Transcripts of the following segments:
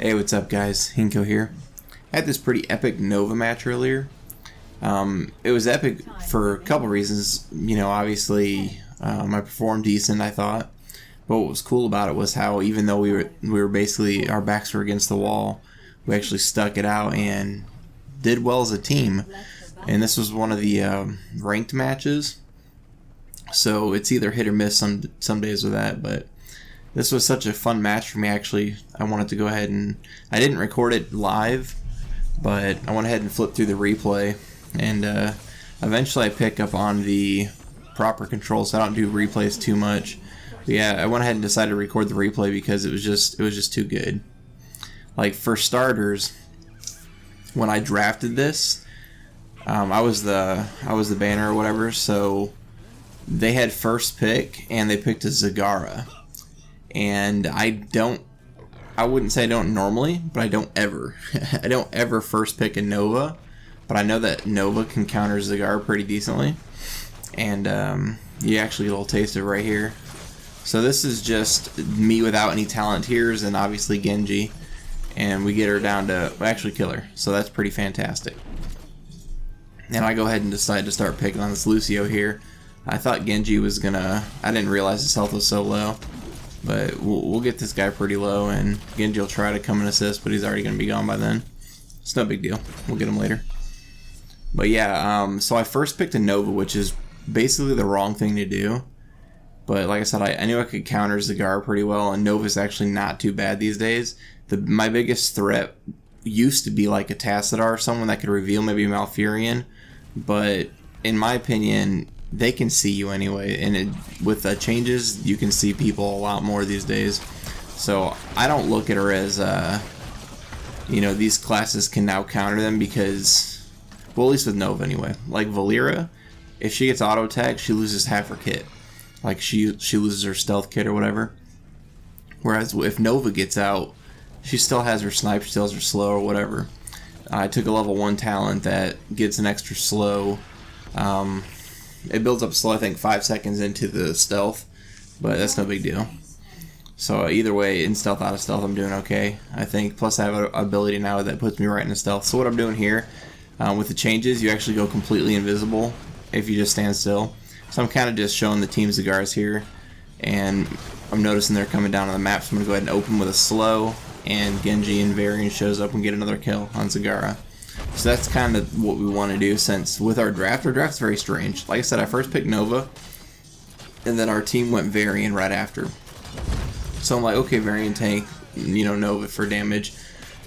Hey, what's up guys? Hinko here. I had this pretty epic Nova match earlier. It was epic for a couple reasons. You know, obviously I performed decent, I thought. But what was cool about it was how even though we were basically, our backs were against the wall, we actually stuck it out and did well as a team. And this was one of the ranked matches. So it's either hit or miss some days with that, but this was such a fun match for me. Actually, I wanted to go ahead and I didn't record it live, but I went ahead and flipped through the replay, and eventually I pick up on the proper controls. So I don't do replays too much. But yeah, I went ahead and decided to record the replay because it was just too good. Like, for starters, when I drafted this, I was the banner or whatever, so they had first pick and they picked a Zagara. And I wouldn't say I don't normally, but I don't ever. I don't ever first pick a Nova, but I know that Nova can counter Zagara pretty decently. And you actually get a little taste of it right here. So this is just me without any Talontiers and obviously Genji. And we get her down to, actually kill her. So that's pretty fantastic. And I go ahead and decide to start picking on this Lucio here. I thought Genji was gonna, I didn't realize his health was so low. But we'll get this guy pretty low, and Genji will try to come and assist, but he's already going to be gone by then. It's no big deal. We'll get him later. But yeah, so I first picked a Nova, which is basically the wrong thing to do. But like I said, I knew I could counter Zagara pretty well, and Nova's actually not too bad these days. My biggest threat used to be like a Tassadar, someone that could reveal maybe Malfurion. But in my opinion, they can see you anyway, and with the changes, you can see people a lot more these days. So I don't look at her as, you know, these classes can now counter them because, well, at least with Nova anyway. Like Valera, if she gets auto attack, she loses half her kit. Like she loses her stealth kit or whatever. Whereas if Nova gets out, she still has her snipe, she still has her slow or whatever. I took a level 1 talent that gets an extra slow. It builds up slow, I think, 5 seconds into the stealth, but that's no big deal. So either way, in stealth, out of stealth, I'm doing okay, I think. Plus I have an ability now that puts me right into stealth. So what I'm doing here, with the changes, you actually go completely invisible if you just stand still. So I'm kind of just showing the team Zagaras here, and I'm noticing they're coming down on the map, so I'm going to go ahead and open with a slow, and Genji and Varian shows up and get another kill on Zagara. So that's kind of what we want to do, since with our draft's very strange. Like I said, I first picked Nova, and then our team went Varian right after. So I'm like, okay, Varian tank, you know, Nova for damage.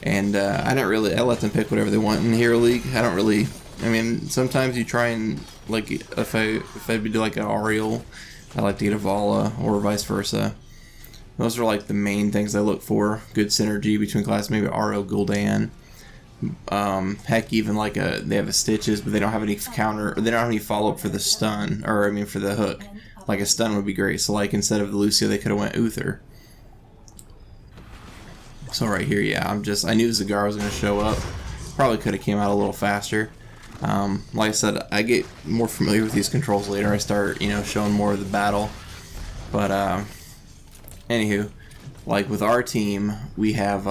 And I let them pick whatever they want in Hero League. I don't really, I mean, sometimes you try and, like, if I do like an Ariel, I like to get a Vala, or vice versa. Those are like the main things I look for. Good synergy between classes, maybe Ariel, Gul'dan. Heck, even like they have a Stitches, but they don't have any counter, or they don't have any follow-up for the stun, or I mean for the hook. Like a stun would be great, so like instead of the Lucio they could have went Uther. So right here, yeah, I knew Zagara was going to show up. Probably could have came out a little faster. Like I said, I get more familiar with these controls later. I start, you know, showing more of the battle. But anywho, like with our team, we have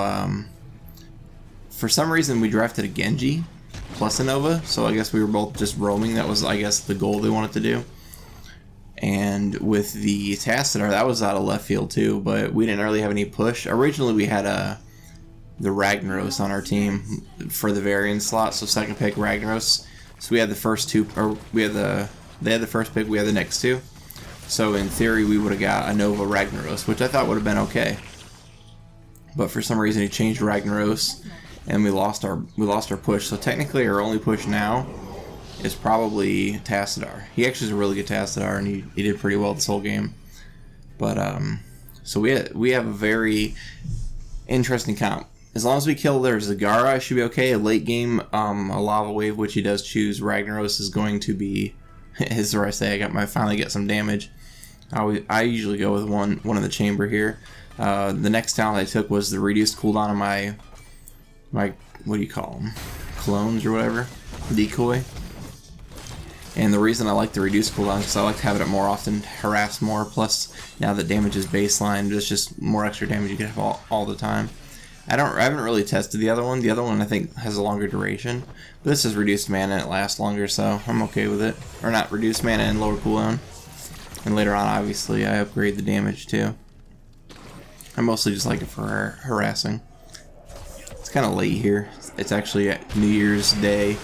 for some reason we drafted a Genji plus a Nova, so I guess we were both just roaming. That was, I guess, the goal they wanted to do. And with the Tassadar, that was out of left field too, but we didn't really have any push. Originally we had the Ragnaros on our team for the variant slot, so second pick Ragnaros. So we had the first two, or they had the first pick, we had the next two. So in theory we would have got a Nova Ragnaros, which I thought would have been okay. But for some reason he changed Ragnaros, and we lost our push. So technically our only push now is probably Tassadar. He actually is a really good Tassadar, and he did pretty well this whole game. But so we have a very interesting comp. As long as we kill their Zagara, I should be okay. A late game, a Lava Wave, which he does choose, Ragnaros is going to be, is where I say I finally get some damage. I usually go with one in the chamber here. The next talent I took was the reduced cooldown of my what do you call them, clones or whatever, decoy. And the reason I like the reduced cooldown is because I like to have it more often, harass more. Plus, now that damage is baseline, there's just more extra damage you can have all the time. I haven't really tested the other one. The other one I think has a longer duration. But this is reduced mana and it lasts longer, so I'm okay with it. Or not reduced mana and lower cooldown. And later on, obviously, I upgrade the damage too. I mostly just like it for harassing. It's kind of late here. It's actually New Year's Day,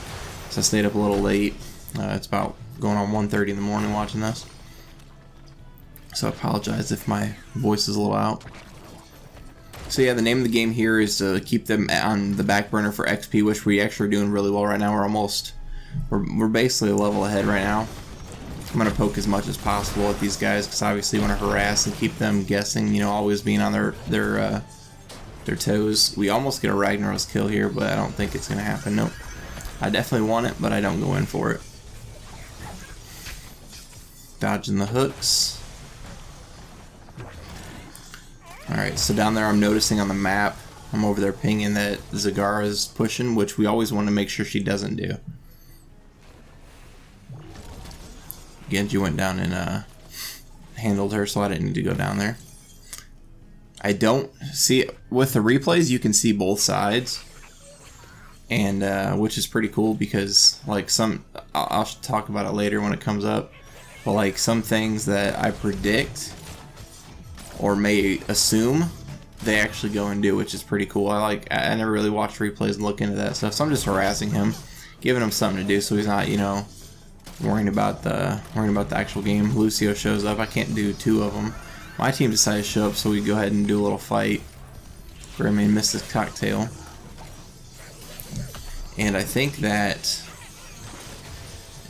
so I stayed up a little late. It's about going on 1:30 in the morning watching this. So I apologize if my voice is a little out. So yeah, the name of the game here is to keep them on the back burner for XP, which we actually are doing really well right now. We're basically a level ahead right now. I'm gonna poke as much as possible at these guys because obviously you want to harass and keep them guessing. You know, always being on their toes. We almost get a Ragnaros kill here, but I don't think it's gonna happen. Nope. I definitely want it, but I don't go in for it. Dodging the hooks. Alright, so down there I'm noticing on the map, I'm over there pinging that Zagara's pushing, which we always want to make sure she doesn't do. Genji went down and handled her, so I didn't need to go down there. I don't see, with the replays you can see both sides, and which is pretty cool because like I'll talk about it later when it comes up, but like some things that I predict or may assume, they actually go and do, which is pretty cool. I never really watched replays and look into that stuff, so I'm just harassing him, giving him something to do so he's not, you know, worrying about the actual game. Lucio shows up. I can't do two of them. My team decided to show up, so we go ahead and do a little fight. Greymane missed his cocktail, and I think that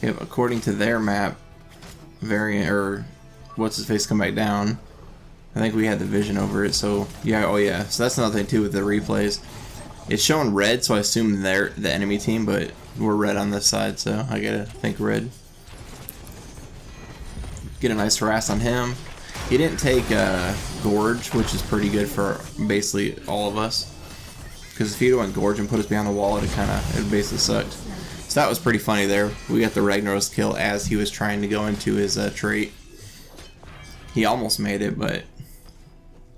according to their map variant, or what's his face, come back down. I think we had the vision over it, so yeah, oh yeah. So that's another thing too with the replays. It's showing red, so I assume they're the enemy team, but we're red on this side, so I gotta think red. Get a nice harass on him. He didn't take Gorge, which is pretty good for basically all of us. Because if he went Gorge and put us behind the wall, it basically sucked. So that was pretty funny there. We got the Ragnaros kill as he was trying to go into his trait. He almost made it, but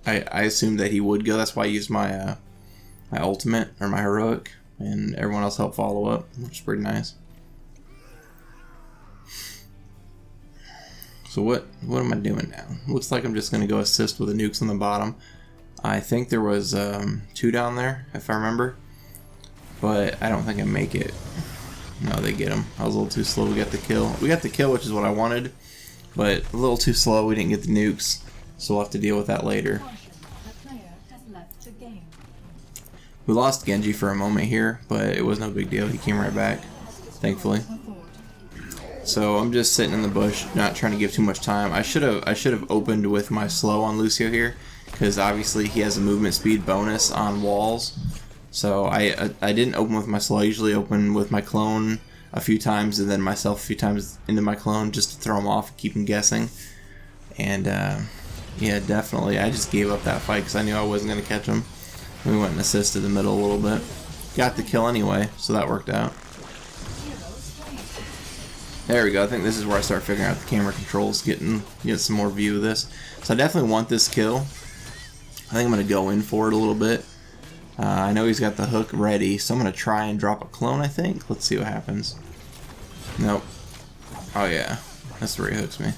I assumed that he would go. That's why I used my my ultimate, or my heroic, and everyone else helped follow up, which is pretty nice. So what am I doing now? Looks like I'm just going to go assist with the nukes on the bottom. I think there was 2 down there, if I remember, but I don't think I make it. No, they get him. I was a little too slow. We got the kill. We got the kill, which is what I wanted, but a little too slow. We didn't get the nukes, so we'll have to deal with that later. We lost Genji for a moment here, but it was no big deal. He came right back, thankfully. So I'm just sitting in the bush, not trying to give too much time. I should have opened with my slow on Lucio here, because obviously he has a movement speed bonus on walls. So I didn't open with my slow. I usually open with my clone a few times and then myself a few times into my clone just to throw him off and keep him guessing. And yeah, definitely I just gave up that fight because I knew I wasn't going to catch him. We went and assisted the middle a little bit. Got the kill anyway, so that worked out. There we go. I think this is where I start figuring out the camera controls, get some more view of this. So I definitely want this kill. I think I'm going to go in for it a little bit. I know he's got the hook ready, so I'm going to try and drop a clone, I think. Let's see what happens. Nope. Oh yeah, that's where he hooks me.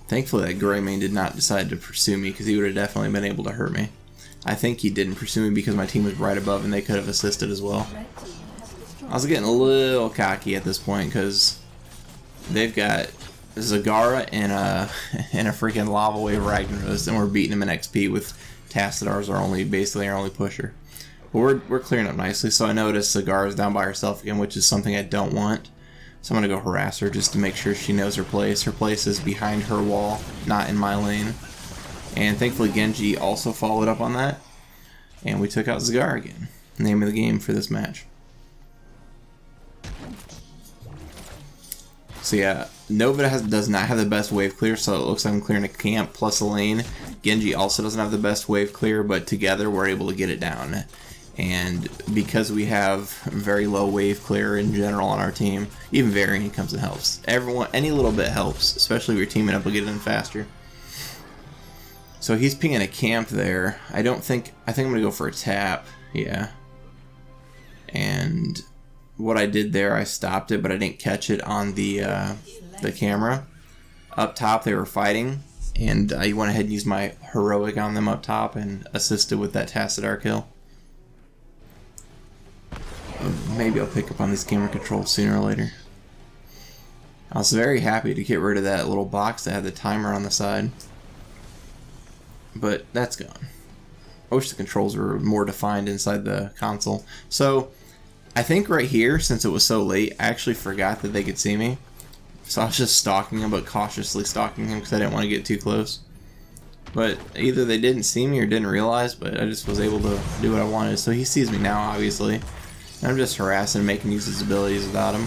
Thankfully that Greymane did not decide to pursue me, because he would have definitely been able to hurt me. I think he didn't pursue me because my team was right above and they could have assisted as well. I was getting a little cocky at this point because they've got Zagara and a freaking Lava Wave Ragnaros, and we're beating him in XP with Tassadar's basically our only pusher. But we're clearing up nicely, so I noticed Zagara's down by herself again, which is something I don't want. So I'm going to go harass her just to make sure she knows her place. Her place is behind her wall, not in my lane. And thankfully Genji also followed up on that, and we took out Zagara again. Name of the game for this match. So yeah, Nova does not have the best wave clear, so it looks like I'm clearing a camp plus a lane. Genji also doesn't have the best wave clear, but together we're able to get it down. And because we have very low wave clear in general on our team, even variant comes and helps. Any little bit helps, especially if you're teaming up to get it in faster. So he's pinging a camp there. I think I'm gonna go for a tap. Yeah. And what I did there, I stopped it, but I didn't catch it on the camera. Up top, they were fighting, and I went ahead and used my heroic on them up top and assisted with that Tassadar kill. Maybe I'll pick up on these camera controls sooner or later. I was very happy to get rid of that little box that had the timer on the side. But that's gone. I wish the controls were more defined inside the console. So, I think right here, since it was so late, I actually forgot that they could see me. So I was just stalking him, but cautiously stalking him because I didn't want to get too close. But either they didn't see me or didn't realize, but I just was able to do what I wanted. So he sees me now, obviously. And I'm just harassing, making use of his abilities without him.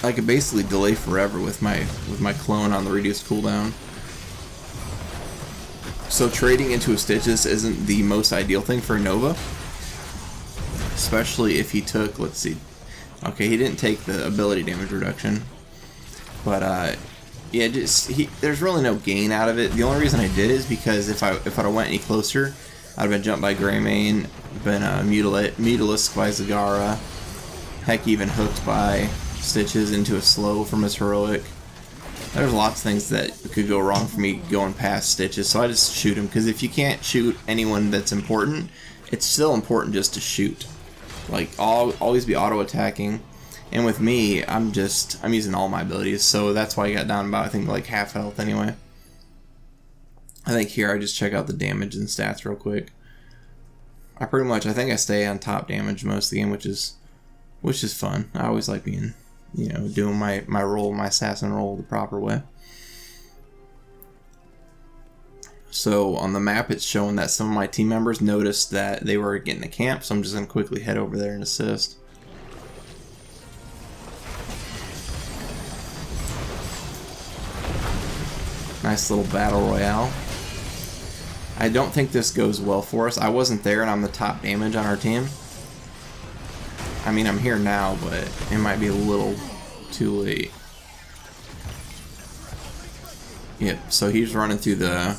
I could basically delay forever with my clone on the reduced cooldown. So trading into a Stitches isn't the most ideal thing for Nova. Especially if he took, let's see. Okay, he didn't take the ability damage reduction. But yeah, there's really no gain out of it. The only reason I did is because if I'd have went any closer, I'd have been jumped by Greymane, been mutilised by Zagara, heck, even hooked by Stitches into a slow from his heroic. There's lots of things that could go wrong for me going past Stitches, so I just shoot him, because if you can't shoot anyone that's important, it's still important just to shoot. Like, always be auto-attacking. And with me, I'm using all my abilities, so that's why I got down about, I think, like half health anyway. I think here I just check out the damage and stats real quick. I think I stay on top damage most of the game, which is fun. I always like being, doing my role, my assassin role the proper way. So on the map, it's showing that some of my team members noticed that they were getting a camp, so I'm just going to quickly head over there and assist. Nice little battle royale. I don't think this goes well for us. I wasn't there and I'm the top damage on our team. I mean, I'm here now, but it might be a little too late. Yep, so he's running through the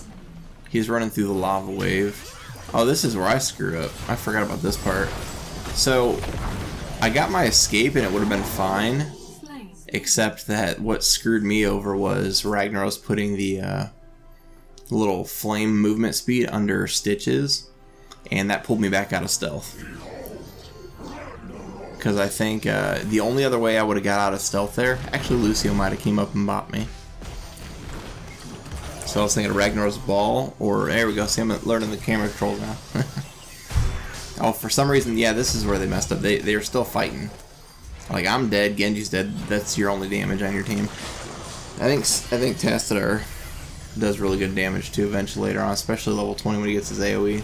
lava wave. Oh, this is where I screwed up. I forgot about this part. So I got my escape and it would have been fine. Except that what screwed me over was Ragnaros putting the little flame movement speed under Stitches, and that pulled me back out of stealth. Because I think the only other way I would have got out of stealth there, actually Lucio might have came up and bopped me. So I was thinking of Ragnaros ball, or there we go, see I'm learning the camera controls now. Oh, for some reason, yeah, this is where they messed up. They're still fighting. Like, I'm dead, Genji's dead, that's your only damage on your team. I think Tassadar does really good damage too eventually later on, especially level 20 when he gets his AoE.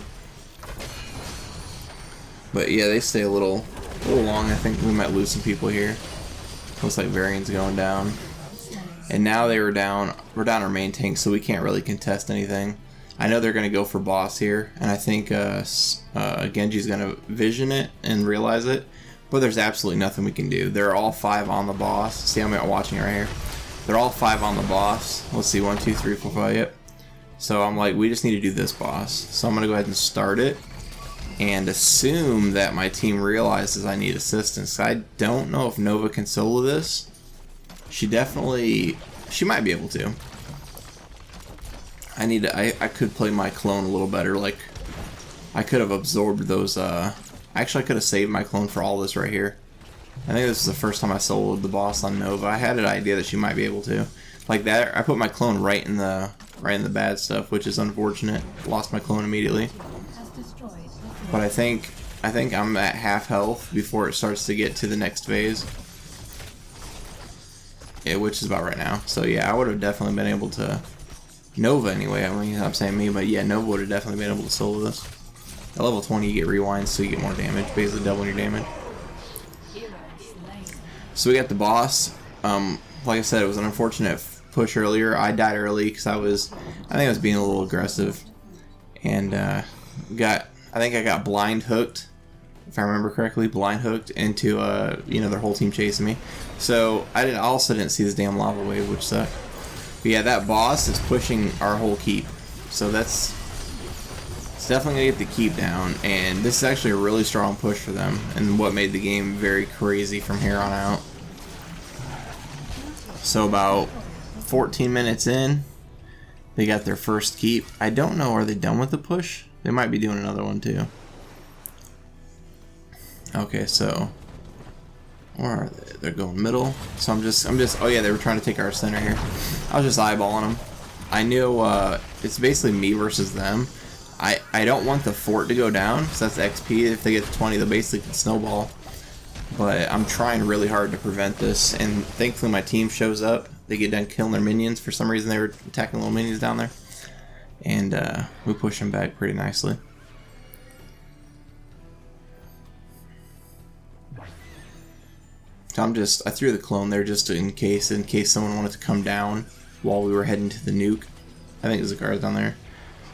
But yeah, they stay a little long. I think we might lose some people here. Looks like Varian's going down. And now we're down our main tank, so we can't really contest anything. I know they're going to go for boss here, and I think Genji's going to vision it and realize it. But there's absolutely nothing we can do. They're all 5 on the boss. See, I'm watching right here. They're all 5 on the boss. Let's see, 1, 2, 3, 4, 5, yep. So I'm like, we just need to do this boss. So I'm going to go ahead and start it. And assume that my team realizes I need assistance. I don't know if Nova can solo this. She might be able to. I could play my clone a little better. Like, I could have absorbed those, actually, I could have saved my clone for all this right here. I think this is the first time I soloed the boss on Nova. I had an idea that she might be able to. Like that, I put my clone right in the bad stuff, which is unfortunate. Lost my clone immediately. But I think I'm at half health before it starts to get to the next phase. Yeah, which is about right now. So yeah, I would have definitely been able to. Nova anyway. I mean, I'm saying me, but yeah, Nova would have definitely been able to solo this. At level 20 you get rewinds, so you get more damage, basically doubling your damage. So we got the boss. Like I said, it was an unfortunate push earlier. I died early because I think I was being a little aggressive. And I think I got blind hooked, if I remember correctly, blind hooked into their whole team chasing me. So I also didn't see this damn lava wave, which sucked. But yeah, that boss is pushing our whole keep. So it's definitely gonna get the keep down, and this is actually a really strong push for them, and what made the game very crazy from here on out. So about 14 minutes in, they got their first keep. I don't know, are they done with the push? They might be doing another one too. Okay, so where are they? They're going middle. So I'm just oh yeah, they were trying to take our center here. I was just eyeballing them. I knew it's basically me versus them. I don't want the fort to go down, because that's XP. If they get to 20, they'll basically snowball. But I'm trying really hard to prevent this, and thankfully my team shows up. They get done killing their minions. For some reason they were attacking little minions down there. And we push them back pretty nicely. So I threw the clone there just in case someone wanted to come down while we were heading to the nuke. I think there's a guard down there.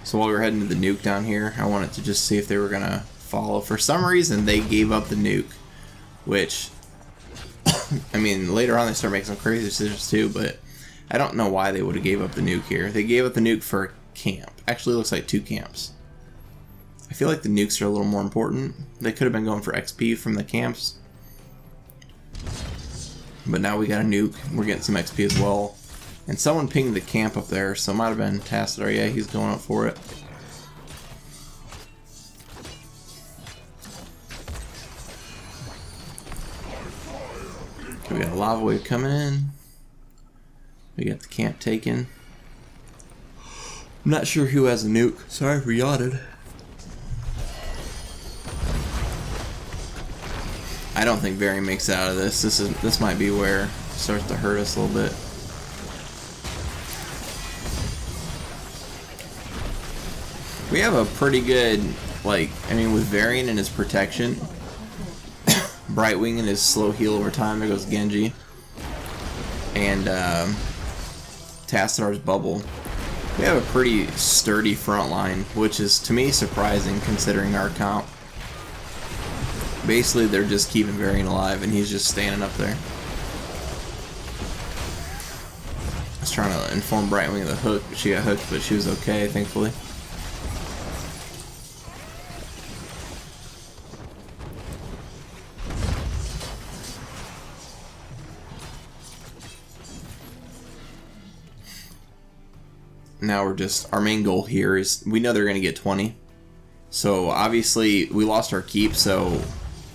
So while we were heading to the nuke down here, I wanted to just see if they were gonna follow. For some reason, they gave up the nuke, which, I mean, later on they start making some crazy decisions too, but I don't know why they would have gave up the nuke here. They gave up the nuke for a camp. Actually, it looks like 2 camps. I feel like the nukes are a little more important. They could have been going for XP from the camps. But now we got a nuke. We're getting some XP as well. And someone pinged the camp up there, so it might have been Tassadar. Yeah, he's going up for it. We got a lava wave coming in. We got the camp taken. I'm not sure who has a nuke. Sorry for yawning. I don't think Varian makes it out of this. This might be where it starts to hurt us a little bit. We have a pretty good, like, I mean, with Varian and his protection, Brightwing and his slow heal over time, there goes Genji, and Tassadar's bubble. We have a pretty sturdy front line, which is, to me, surprising considering our comp. Basically, they're just keeping Varian alive, and he's just standing up there. I was trying to inform Brightwing of the hook, but she got hooked, but she was okay, thankfully. Now we're just, our main goal here is, we know they're going to get 20. So obviously we lost our keep, so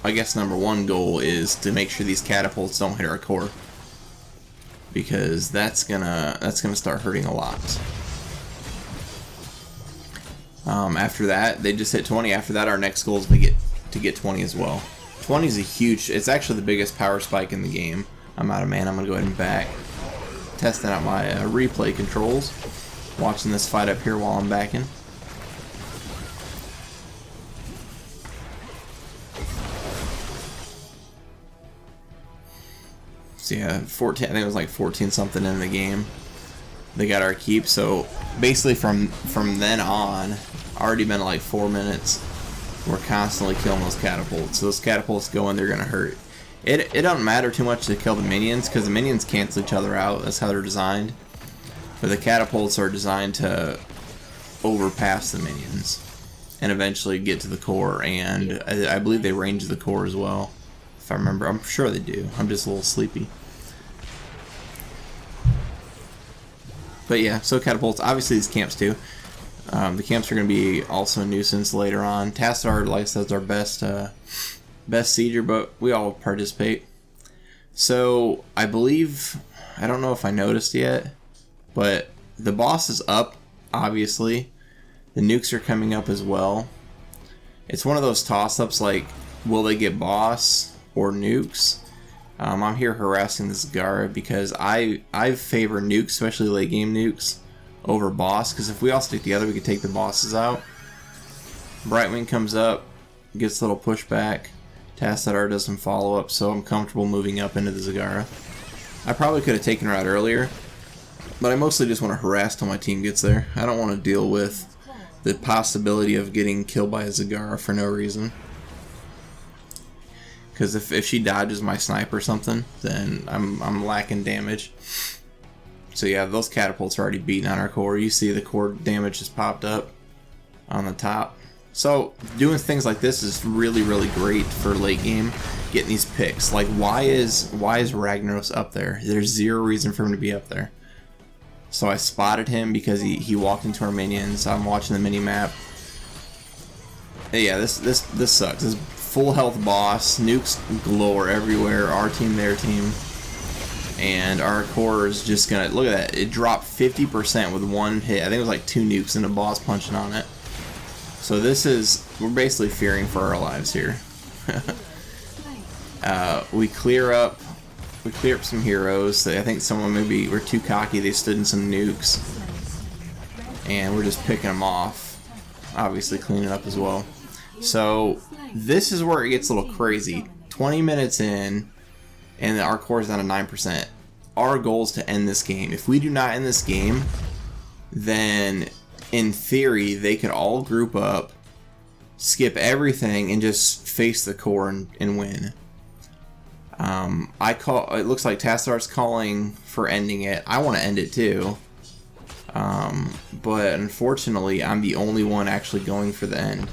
I guess number one goal is to make sure these catapults don't hit our core, because that's gonna start hurting a lot. After that, they just hit 20. After that, our next goal is to get 20 as well. 20 is a huge, it's actually the biggest power spike in the game. I'm out of mana. I'm gonna go ahead and back. Testing out my replay controls. Watching this fight up here while I'm backing. So yeah, 14. I think it was like 14 something in the game. They got our keep. So basically, from then on, already been like 4 minutes. We're constantly killing those catapults. So those catapults go in, they're gonna hurt. It don't matter too much to kill the minions, because the minions cancel each other out. That's how they're designed. But the catapults are designed to overpass the minions and eventually get to the core, and I believe they range the core as well, if I remember. I'm sure they do. I'm just a little sleepy. But yeah, so catapults, obviously these camps too. The camps are going to be also a nuisance later on. Tassadar, like I said, is our best sieger, but we all participate. So I believe, I don't know if I noticed yet, but the boss is up, obviously. The nukes are coming up as well. It's one of those toss-ups, like, will they get boss or nukes? I'm here harassing this Zagara because I favor nukes, especially late game nukes, over boss, because if we all stick together, we can take the bosses out. Brightwing comes up, gets a little pushback. Tassadar does some follow-up, so I'm comfortable moving up into the Zagara. I probably could have taken her out earlier, but I mostly just want to harass till my team gets there. I don't want to deal with the possibility of getting killed by a Zagara for no reason. Because if she dodges my sniper or something, then I'm lacking damage. So yeah, those catapults are already beating on our core. You see the core damage just popped up on the top. So doing things like this is really, really great for late game, getting these picks. Like why is Ragnaros up there? There's zero reason for him to be up there. So I spotted him because he walked into our minions. I'm watching the mini map. Yeah, this sucks. This full health boss, nukes galore everywhere. Our team, their team, and our core is just gonna look at that. It dropped 50% with one hit. I think it was like 2 nukes and a boss punching on it. So we're basically fearing for our lives here. We clear up some heroes. I think someone maybe were too cocky. They stood in some nukes, and we're just picking them off. Obviously cleaning up as well. So this is where it gets a little crazy. 20 minutes in, and our core is down to 9%. Our goal is to end this game. If we do not end this game, then in theory they could all group up, skip everything, and just face the core and win. It looks like Tassar's calling for ending it. I want to end it too. But unfortunately I'm the only one actually going for the end.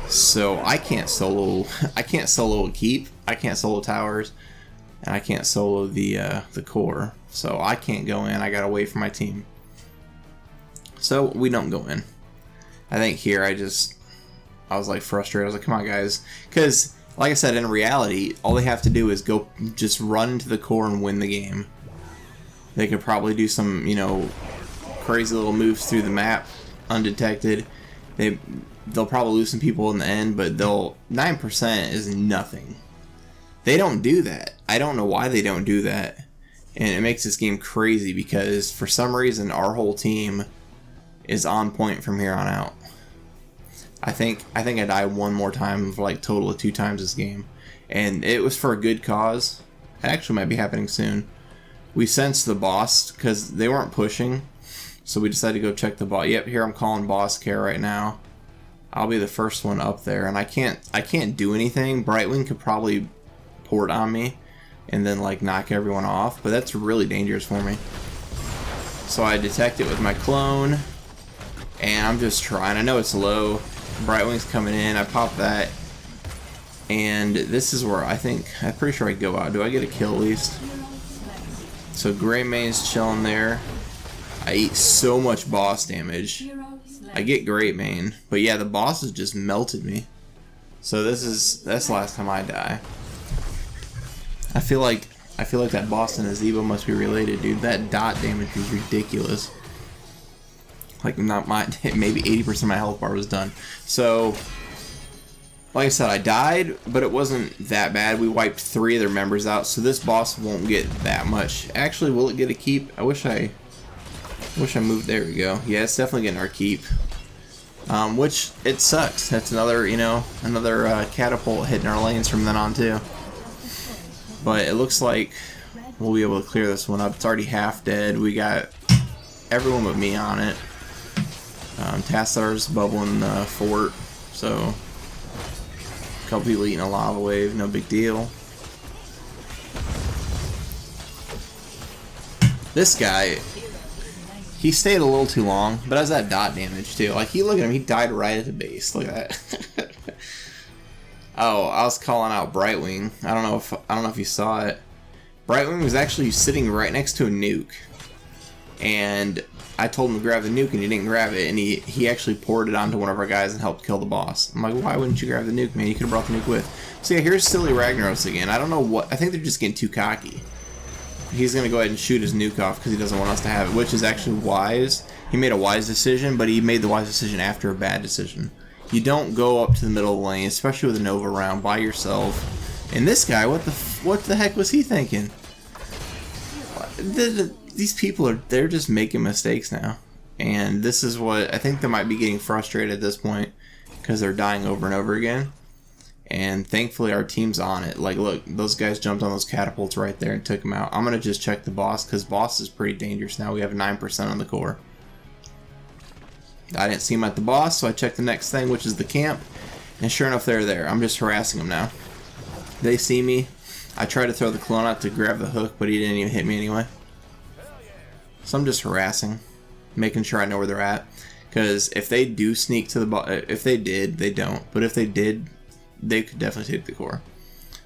So I can't solo a keep, I can't solo towers, and I can't solo the core. So I can't go in, I gotta wait for my team. So we don't go in. I think here I was like frustrated. I was like, come on guys, because like I said, in reality all they have to do is go just run into the core and win the game. They could probably do some, you know, crazy little moves through the map undetected. They'll probably lose some people in the end, but 9% is nothing. They don't do that. I don't know why they don't do that. And it makes this game crazy because for some reason our whole team is on point from here on out. I think I died one more time for like total of 2 times this game. And it was for a good cause. It actually might be happening soon. We sensed the boss because they weren't pushing. So we decided to go check the boss. Yep, here I'm calling boss care right now. I'll be the first one up there, and I can't do anything. Brightwing could probably port on me and then like knock everyone off, but that's really dangerous for me. So I detect it with my clone, and I'm just trying. I know it's low. Brightwing's coming in. I pop that, and this is where I'm pretty sure I go out. Do I get a kill at least? So Greymaine's chilling there. I eat so much boss damage. I get Greymane, but yeah, the boss has just melted me. So that's the last time I die. I feel like that boss and Azebo must be related, dude. That dot damage was ridiculous. Like maybe 80% of my health bar was done. So like I said, I died, but it wasn't that bad. We wiped 3 of their members out, so this boss won't get that much. Actually, will it get a keep? I wish I moved. There we go. Yeah, it's definitely getting our keep. Which it sucks. That's another, you know, catapult hitting our lanes from then on too. But it looks like we'll be able to clear this one up. It's already half dead. We got everyone but me on it. Tassar's bubbling the fort, so a couple people eating a lava wave, no big deal. This guy, he stayed a little too long, but has that dot damage too. Like, look at him, he died right at the base. Look at that. Oh, I was calling out Brightwing. I don't know if you saw it. Brightwing was actually sitting right next to a nuke, and I told him to grab the nuke, and he didn't grab it, and he actually poured it onto one of our guys and helped kill the boss. I'm like, why wouldn't you grab the nuke, man? You could have brought the nuke with. So yeah, here's silly Ragnaros again. I don't know what. I think they're just getting too cocky. He's going to go ahead and shoot his nuke off because he doesn't want us to have it, which is actually wise. He made a wise decision, but he made the wise decision after a bad decision. You don't go up to the middle of the lane, especially with a Nova round, by yourself. And this guy, what the heck was he thinking? These people they're just making mistakes now. And this is what, I think they might be getting frustrated at this point because they're dying over and over again. And thankfully our team's on it. Like, look, those guys jumped on those catapults right there and took them out. I'm going to just check the boss because boss is pretty dangerous now. We have 9% on the core. I didn't see him at the boss, so I checked the next thing, which is the camp. And sure enough, they're there. I'm just harassing them now. They see me. I tried to throw the clone out to grab the hook, but he didn't even hit me anyway. So I'm just harassing, making sure I know where they're at. Because if they do sneak to the boss, if they did, they don't. But if they did, they could definitely take the core.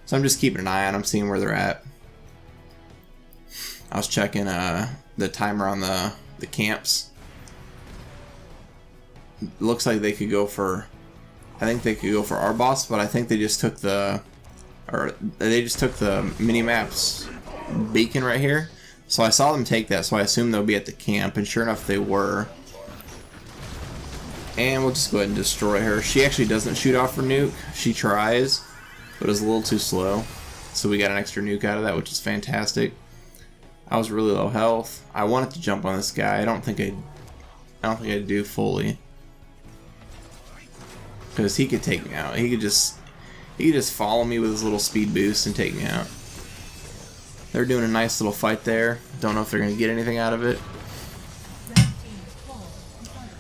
So I'm just keeping an eye on them, seeing where they're at. I was checking the timer on the camps. Looks like they could go for, I think they could go for our boss, but I think they just took the mini-map's beacon right here. So I saw them take that, so I assumed they'll be at the camp, and sure enough they were. And we'll just go ahead and destroy her. She actually doesn't shoot off her nuke. She tries, but it's a little too slow. So we got an extra nuke out of that, which is fantastic. I was really low health. I wanted to jump on this guy. I don't think I'd do fully, because he could take me out. He could just follow me with his little speed boost and take me out. They're doing a nice little fight there. Don't know if they're gonna get anything out of it.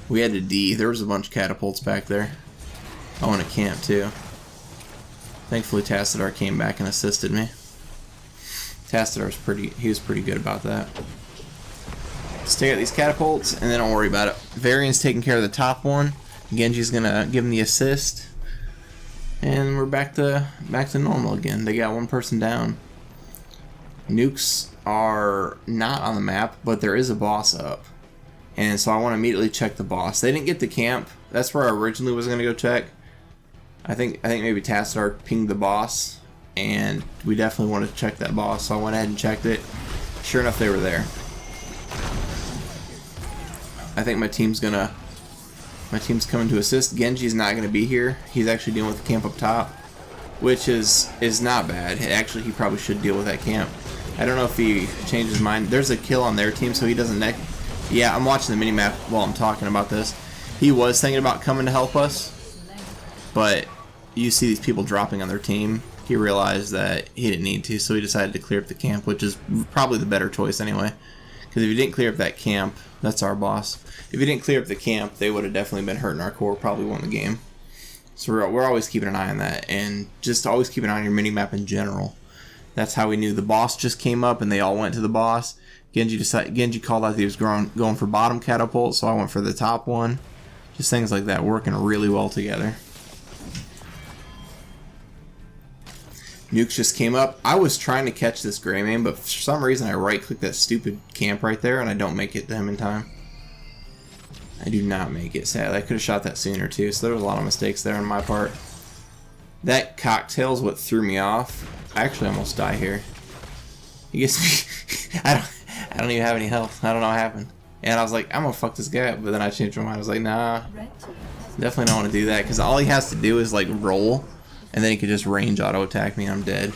We had to D. There was a bunch of catapults back there. Oh, and a camp too. Thankfully, Tassadar came back and assisted me. He was pretty good about that. Let's take out these catapults, and then don't worry about it. Varian's taking care of the top one. Genji's gonna give him the assist, and we're back to normal again. They got one person down. Nukes are not on the map, but there is a boss up, and so I want to immediately check the boss. They didn't get the camp. That's where I originally was gonna go check. I think maybe Tassadar pinged the boss, and we definitely wanted to check that boss, so I went ahead and checked it. Sure enough, they were there. I think my team's coming to assist. Genji's not gonna be here. He's actually dealing with the camp up top, which is not bad. Actually, he probably should deal with that camp. I don't know if he changed his mind. There's a kill on their team, so he doesn't Yeah, I'm watching the minimap while I'm talking about this. He was thinking about coming to help us, but you see these people dropping on their team. He realized that he didn't need to, so he decided to clear up the camp, which is probably the better choice anyway. Because if he didn't clear up that camp, that's our boss. If he didn't clear up the camp, they would have definitely been hurting our core, probably won the game. So we're always keeping an eye on that, and just always keep an eye on your minimap in general. That's how we knew the boss just came up, and they all went to the boss. Genji called out that he was going for bottom catapult, so I went for the top one. Just things like that, working really well together. Nukes just came up. I was trying to catch this Greymane, but for some reason I right-clicked that stupid camp right there, and I don't make it to him in time. I do not make it, sadly. I could have shot that sooner too, so there was a lot of mistakes there on my part. That cocktail's what threw me off. I actually almost die here. He gets me. I don't even have any health. I don't know what happened. And I was like, I'm gonna fuck this guy up, but then I changed my mind. I was like, nah, definitely don't want to do that, because all he has to do is like roll, and then he could just range auto attack me and I'm dead.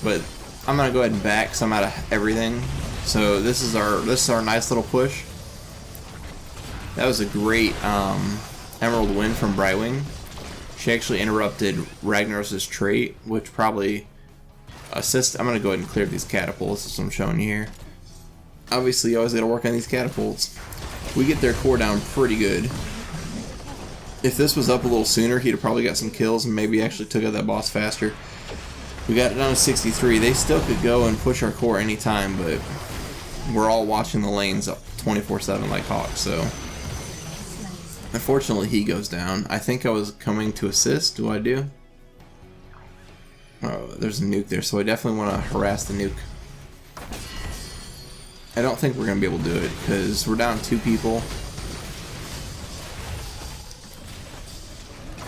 But I'm gonna go ahead and back, because I'm out of everything. So this is our nice little push. That was a great Emerald win from Brightwing. She actually interrupted Ragnaros's trait, which probably assist. I'm gonna go ahead and clear these catapults. That's what I'm showing you here. Obviously, you always gotta work on these catapults. We get their core down pretty good. If this was up a little sooner, he'd have probably got some kills and maybe actually took out that boss faster. We got it down to 63. They still could go and push our core anytime, but we're all watching the lanes up 24/7 like hawks, so unfortunately he goes down. I think I was coming to assist. Do I do? Oh, there's a nuke there, so I definitely want to harass the nuke. I don't think we're going to be able to do it, because we're down 2 people.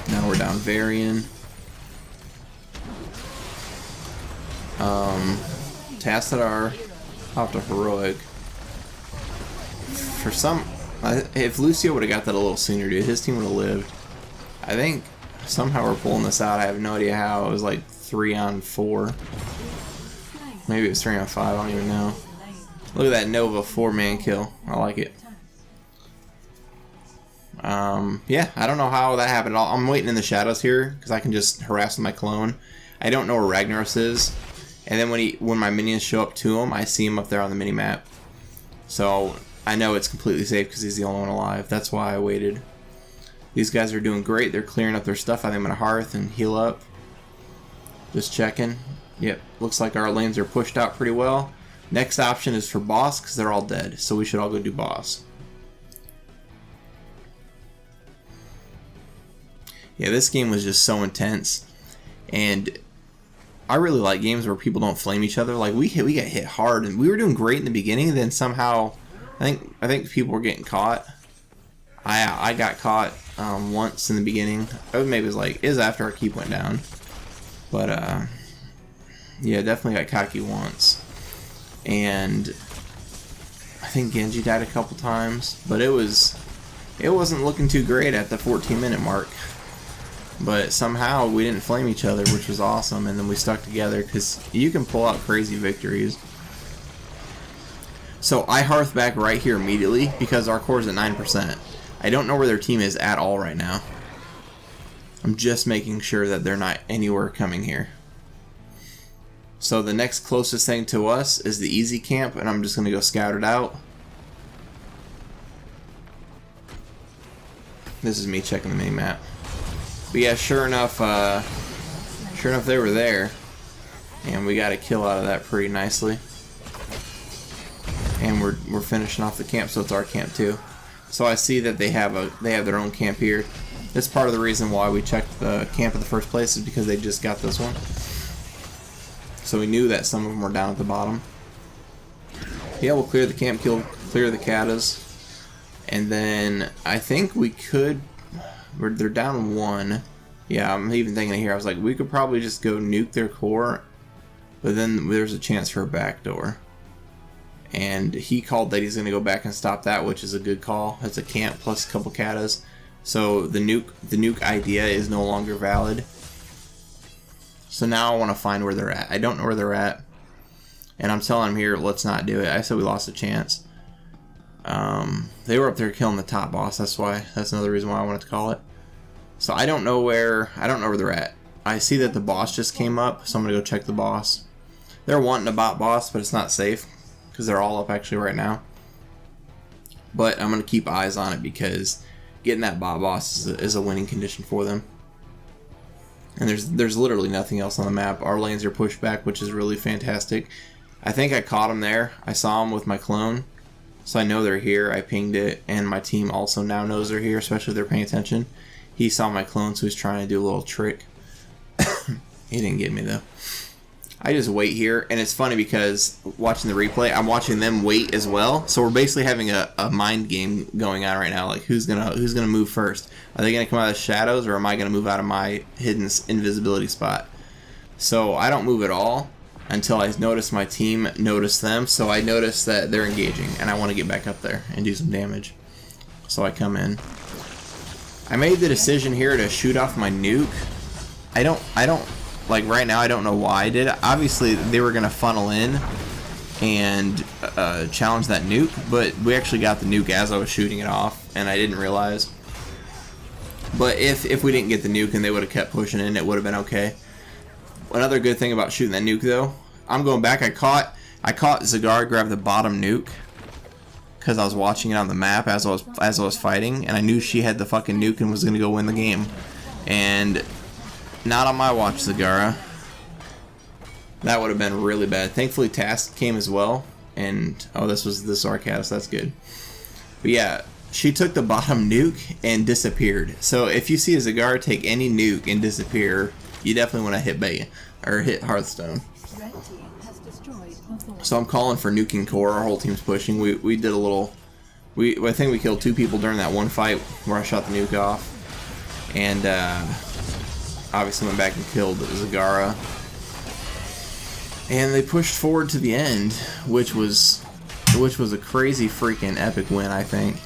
Now we're down Varian. Tassadar popped a heroic. For some, if Lucio would have got that a little sooner, dude, his team would have lived. I think somehow we're pulling this out. I have no idea how. It was like 3-on-4. Maybe it was 3-on-5. I don't even know. Look at that Nova 4-man kill. I like it. Yeah, I don't know how that happened at all. I'm waiting in the shadows here because I can just harass my clone. I don't know where Ragnaros is, and then when my minions show up to him, I see him up there on the mini map. So I know it's completely safe because he's the only one alive. That's why I waited. These guys are doing great. They're clearing up their stuff. I think I'm gonna hearth and heal up. Just checking. Yep, looks like our lanes are pushed out pretty well. Next option is for boss, because they're all dead, so we should all go do boss. Yeah, this game was just so intense, and I really like games where people don't flame each other. Like we got hit hard, and we were doing great in the beginning. Then somehow, I think people were getting caught. I got caught once in the beginning. Maybe it was after our keep went down, but yeah, definitely got cocky once. And I think Genji died a couple times, but it wasn't looking too great at the 14-minute mark. But somehow we didn't flame each other, which was awesome, and then we stuck together because you can pull out crazy victories. So I hearth back right here immediately because our core is at 9%. I don't know where their team is at all right now. I'm just making sure that they're not anywhere coming here. So the next closest thing to us is the easy camp, and I'm just going to go scout it out. This is me checking the mini map. But yeah, sure enough they were there, and we got a kill out of that pretty nicely. And we're finishing off the camp, so it's our camp too. So I see that they have their own camp here. That's part of the reason why we checked the camp in the first place, is because they just got this one. So we knew that some of them were down at the bottom. Yeah, we'll clear the camp, clear the katas, and then I think we could. They're down 1. Yeah, I'm even thinking here. I was like, we could probably just go nuke their core, but then there's a chance for a backdoor. And he called that he's going to go back and stop that, which is a good call. It's a camp plus a couple katas, so the nuke idea is no longer valid. So now I want to find where they're at. I don't know where they're at, and I'm telling them here, let's not do it. I said we lost a chance. They were up there killing the top boss. That's another reason why I wanted to call it. So I don't know where they're at. I see that the boss just came up, so I'm gonna go check the boss. They're wanting a bot boss, but it's not safe because they're all up actually right now. But I'm gonna keep eyes on it because getting that bot boss is a winning condition for them. And there's literally nothing else on the map. Our lanes are pushed back, which is really fantastic. I think I caught him there. I saw him with my clone. So I know they're here. I pinged it, and my team also now knows they're here, especially if they're paying attention. He saw my clone, so he's trying to do a little trick. He didn't get me, though. I just wait here, and it's funny because watching the replay, I'm watching them wait as well. So we're basically having a mind game going on right now. Like, who's gonna move first? Are they gonna come out of the shadows, or am I gonna move out of my hidden invisibility spot? So I don't move at all until I notice my team notice them. So I notice that they're engaging, and I want to get back up there and do some damage. So I come in. I made the decision here to shoot off my nuke. I don't like right now. I don't know why I did it. Obviously, they were gonna funnel in and challenge that nuke, but we actually got the nuke as I was shooting it off, and I didn't realize. But if we didn't get the nuke and they would have kept pushing in, it would have been okay. Another good thing about shooting that nuke, though, I'm going back. I caught Zagar grab the bottom nuke because I was watching it on the map as I was fighting, and I knew she had the fucking nuke and was gonna go win the game. And not on my watch, Zagara. That would have been really bad. Thankfully, Task came as well, and oh, this was the Sarcas. That's good. But yeah, she took the bottom nuke and disappeared. So if you see a Zagara take any nuke and disappear, you definitely want to hit Bay or hit Hearthstone. So I'm calling for nuking core. Our whole team's pushing. We did a little. I think we killed 2 people during that one fight where I shot the nuke off, and obviously went back and killed Zagara. And they pushed forward to the end, which was a crazy freaking epic win. I think.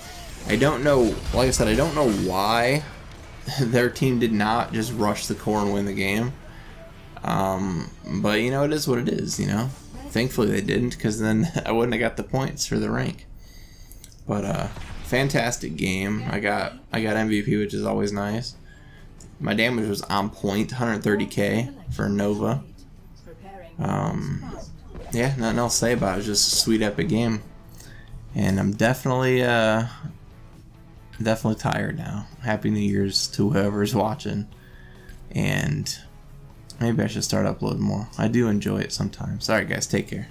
I don't know. Like I said, I don't know why their team did not just rush the core and win the game. But you know, it is what it is, you know. Thankfully they didn't, because then I wouldn't have got the points for the rank. But fantastic game. I got MVP, which is always nice. My damage was on point, 130k for Nova. Yeah, nothing else to say about it. It was just a sweet epic game. And I'm definitely tired now. Happy New Year's to whoever's watching. And maybe I should start uploading more. I do enjoy it sometimes. Alright guys, take care.